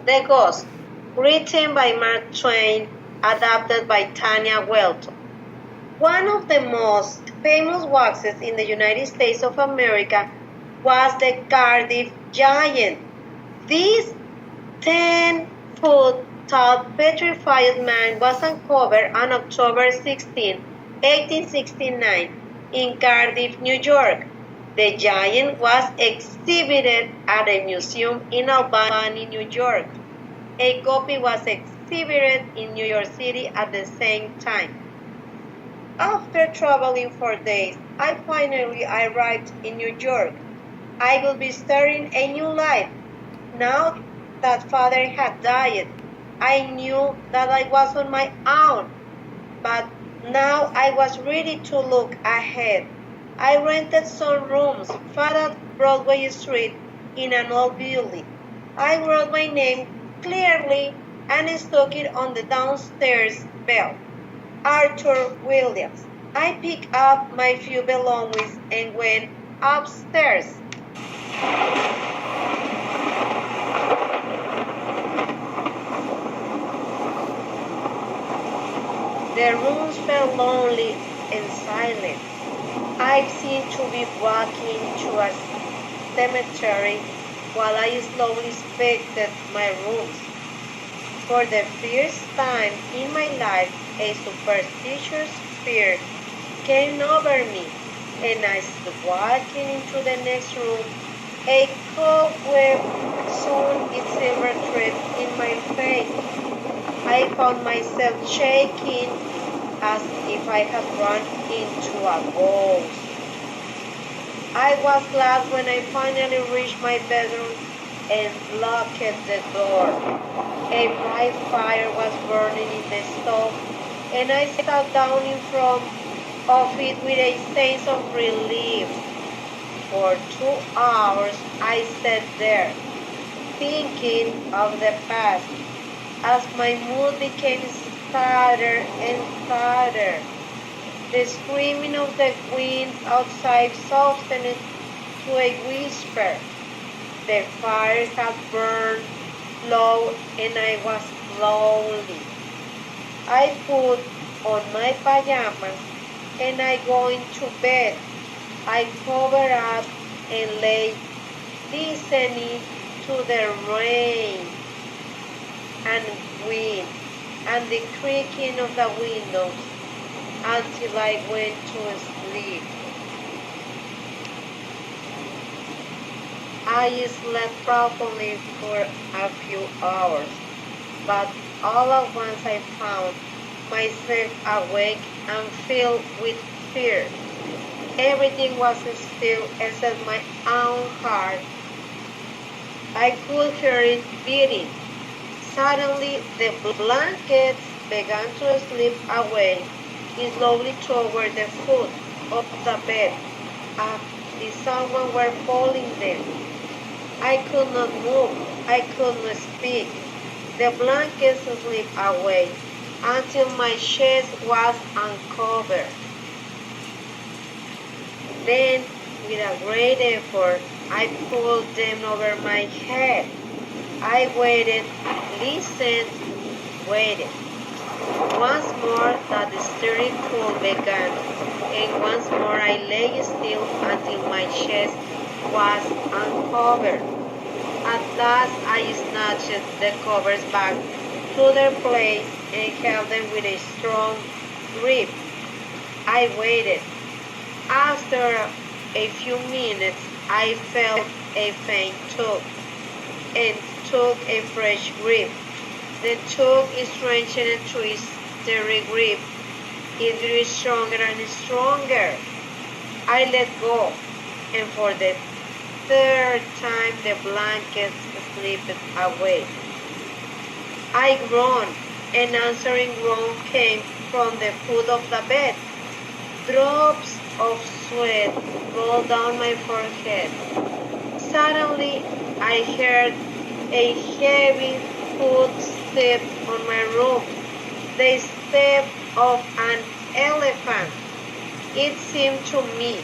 The Ghost, written by Mark Twain, adapted by Tanya Welton. One of the most famous waxes in the United States of America was the Cardiff Giant. This 10-foot-tall petrified man was uncovered on October 16, 1869, in Cardiff, New York. The giant was exhibited at a museum in Albany, New York. A copy was exhibited in New York City at the same time. After traveling for days, I finally arrived in New York. I would be starting a new life. Now that father had died, I knew that I was on my own, but now I was ready to look ahead. I rented some rooms far up Broadway Street in an old building. I wrote my name clearly and stuck it on the downstairs bell. Arthur Williams. I picked up my few belongings and went upstairs. The rooms felt lonely and silent. I seemed to be walking to a cemetery while I slowly inspected my rooms. For the first time in my life, a superstitious fear came over me, and as I was walking into the next room, a cobweb soon its silver thread in my face. I found myself shaking as if I had run into a ghost. I was glad when I finally reached my bedroom and locked the door. A bright fire was burning in the stove, and I sat down in front of it with a sense of relief. For 2 hours I sat there, thinking of the past, as my mood became sadder and sadder. The screaming of the wind outside softened to a whisper. The fire had burned low and I was lonely. I put on my pajamas and I go into bed. I covered up and lay listening to the rain and wind and the creaking of the windows until I went to sleep. I slept properly for a few hours, but all at once I found myself awake and filled with fear. Everything was still except my own heart. I could hear it beating. Suddenly, the blankets began to slip away slowly toward the foot of the bed, as if someone were pulling them. I could not move. I could not speak. The blankets slipped away until my chest was uncovered. Then, with a great effort, I pulled them over my head. I waited, listened, waited. Once more the stirring pull began, and once more I lay still until my chest was uncovered. At last I snatched the covers back to their place and held them with a strong grip. I waited. After a few minutes I felt a faint tug and took a fresh grip. The tug strengthened to its sturdy grip. It grew stronger and stronger. I let go, and for the third time the blankets slipped away. I groaned. An answering groan came from the foot of the bed. Drops of sweat rolled down my forehead. Suddenly, I heard a heavy footstep on my roof, the step of an elephant. It seemed to me.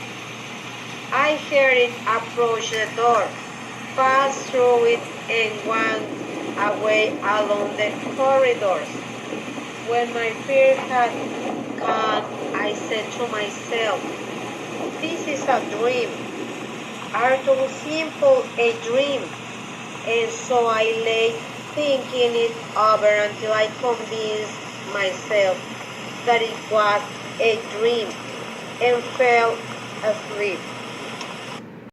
I heard it approach the door, pass through it, and walk away way along the corridors. When my fear had gone, I said to myself, this is a dream, Arthur, simple a dream. And so I lay thinking it over until I convinced myself that it was a dream and fell asleep.